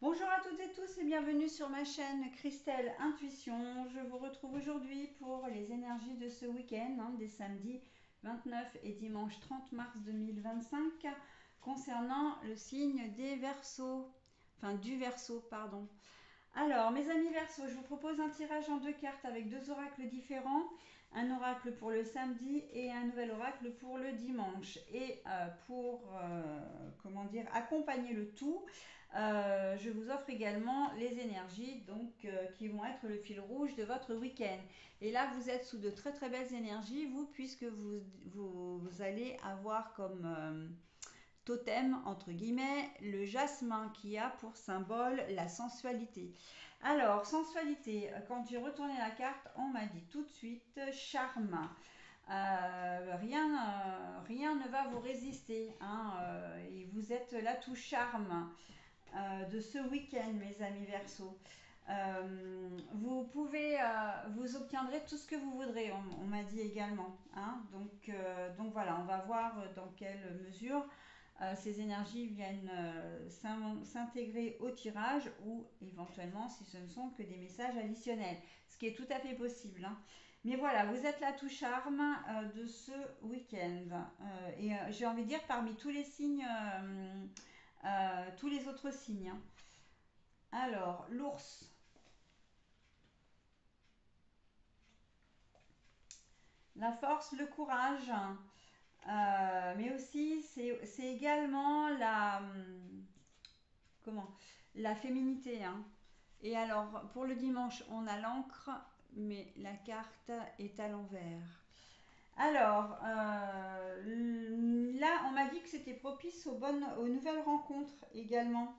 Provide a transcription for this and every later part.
Bonjour à toutes et tous et bienvenue sur ma chaîne Christelle Intuition. Je vous retrouve aujourd'hui pour les énergies de ce week-end, des samedis 29 et dimanche 30 mars 2025, concernant le signe des Verseaux, enfin du Verseau, pardon. Alors, mes amis Verseaux, je vous propose un tirage en deux cartes avec deux oracles différents. Un oracle pour le samedi et un nouvel oracle pour le dimanche. Et pour, comment dire, accompagner le tout, je vous offre également les énergies qui vont être le fil rouge de votre week-end. Et là, vous êtes sous de très très belles énergies, vous, puisque vous allez avoir comme totem, entre guillemets, le jasmin qui a pour symbole la sensualité. Alors, sensualité, quand j'ai retourné la carte, on m'a dit tout de suite charme. Rien ne va vous résister, et vous êtes l'atout charme de ce week-end, mes amis Verseau. Vous obtiendrez tout ce que vous voudrez, on m'a dit également. Donc voilà, on va voir dans quelle mesure ces énergies viennent s'intégrer au tirage ou éventuellement si ce ne sont que des messages additionnels, ce qui est tout à fait possible. Mais voilà, vous êtes la touche charme de ce week-end. J'ai envie de dire parmi tous les signes, tous les autres signes. Alors, l'ours, la force, le courage, mais aussi c'est également comment, la féminité. Et alors, pour le dimanche, on a l'encre, mais la carte est à l'envers. Alors, là, on m'a dit que c'était propice aux nouvelles rencontres également,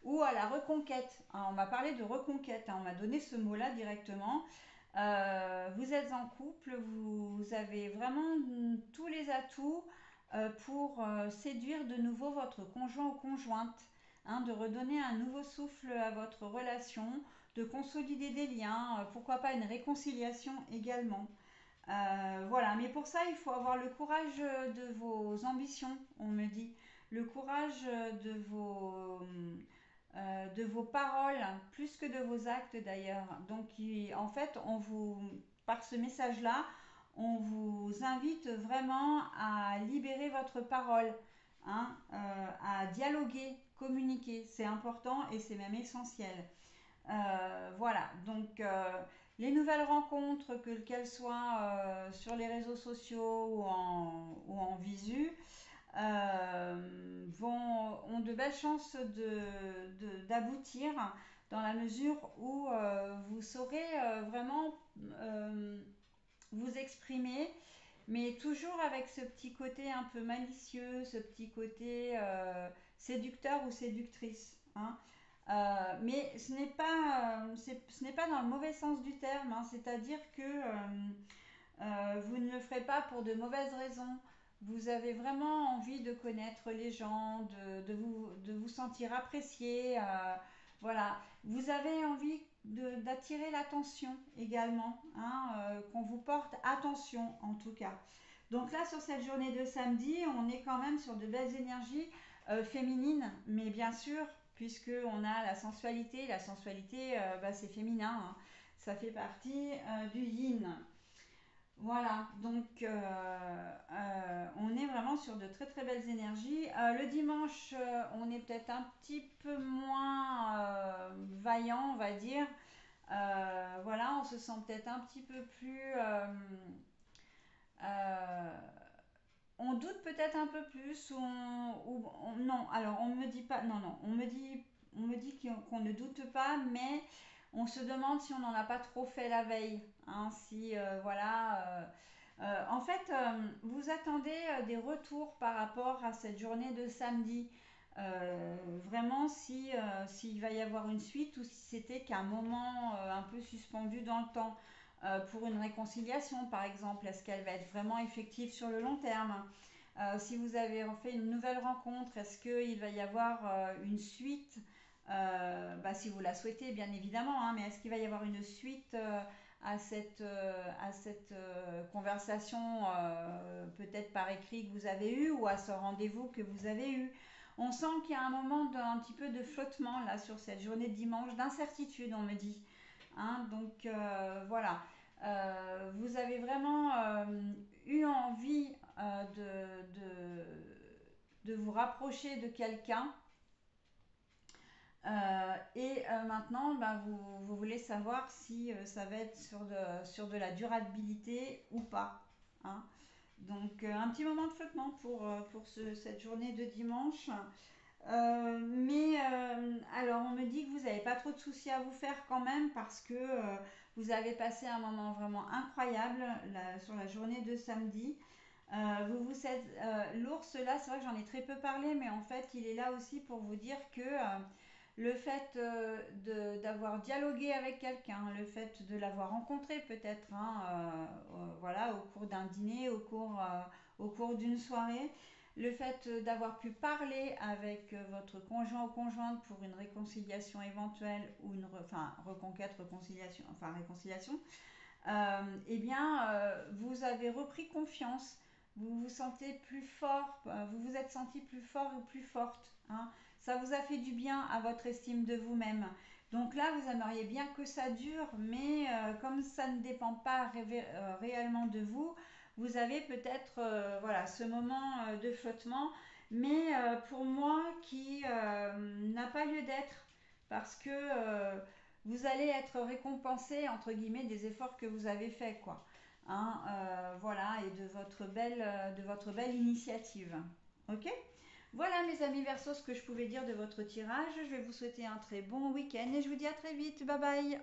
ou à la reconquête. On m'a parlé de reconquête, on m'a donné ce mot-là directement. Vous êtes en couple, vous avez vraiment tous les atouts pour séduire de nouveau votre conjoint ou conjointe, de redonner un nouveau souffle à votre relation, de consolider des liens, pourquoi pas une réconciliation également. Voilà, mais pour ça, il faut avoir le courage de vos ambitions, on me dit, le courage de vos paroles, plus que de vos actes d'ailleurs. En fait, par ce message-là, on vous invite vraiment à libérer votre parole, à dialoguer, communiquer. C'est important et c'est même essentiel. Voilà, les nouvelles rencontres, qu'elles soient sur les réseaux sociaux ou en visu, ont de belles chances d'aboutir dans la mesure où vous saurez vraiment vous exprimer, mais toujours avec ce petit côté un peu malicieux, ce petit côté séducteur ou séductrice. Mais ce n'est pas dans le mauvais sens du terme, c'est-à-dire que vous ne le ferez pas pour de mauvaises raisons. Vous avez vraiment envie de connaître les gens, de vous sentir apprécié. Voilà. Vous avez envie d'attirer l'attention également, qu'on vous porte attention en tout cas. Donc là, sur cette journée de samedi, on est quand même sur de belles énergies féminines, mais bien sûr, puisque on a la sensualité, c'est féminin, ça fait partie du yin. Voilà, on est vraiment sur de très très belles énergies. Le dimanche, on est peut-être un petit peu moins vaillant, on va dire. Voilà, on se sent peut-être un petit peu plus euh, on doute peut-être un peu plus non, alors on me dit pas, non, non, on me dit qu'on ne doute pas, mais on se demande si on n'en a pas trop fait la veille, si voilà. En fait, vous attendez des retours par rapport à cette journée de samedi. Vraiment, s'il va y avoir une suite ou si c'était qu'un moment un peu suspendu dans le temps. Pour une réconciliation, par exemple, est-ce qu'elle va être vraiment effective sur le long terme? Si vous avez fait une nouvelle rencontre, est-ce qu'il va y avoir une suite? Si vous la souhaitez, bien évidemment, mais est-ce qu'il va y avoir une suite à cette conversation, peut-être par écrit que vous avez eue, ou à ce rendez-vous que vous avez eu? On sent qu'il y a un moment d'un petit peu de flottement là sur cette journée de dimanche, d'incertitude, on me dit. Hein, donc voilà. Vous avez vraiment eu envie de vous rapprocher de quelqu'un. Maintenant, bah, vous voulez savoir si ça va être sur de la durabilité ou pas. Hein. Donc, un petit moment de flottement pour cette journée de dimanche. Alors, on me dit que vous n'avez pas trop de soucis à vous faire quand même parce que vous avez passé un moment vraiment incroyable sur la journée de samedi. L'ours là, c'est vrai que j'en ai très peu parlé, mais en fait, il est là aussi pour vous dire que le fait d'avoir dialogué avec quelqu'un, le fait de l'avoir rencontré peut-être, hein, voilà, au cours d'un dîner, au cours d'une soirée, le fait d'avoir pu parler avec votre conjoint ou conjointe pour une réconciliation éventuelle ou enfin reconquête, réconciliation, enfin réconciliation, eh bien, vous avez repris confiance, vous vous sentez plus fort, vous vous êtes senti plus fort ou plus forte. Hein. Ça vous a fait du bien à votre estime de vous-même. Donc là, vous aimeriez bien que ça dure, mais comme ça ne dépend pas réellement de vous, vous avez peut-être voilà, ce moment de flottement, mais pour moi qui n'a pas lieu d'être, parce que vous allez être récompensé entre guillemets des efforts que vous avez faits, quoi. Hein, voilà, et de votre belle initiative. Ok. Voilà mes amis Verseau, ce que je pouvais dire de votre tirage. Je vais vous souhaiter un très bon week-end et je vous dis à très vite. Bye bye.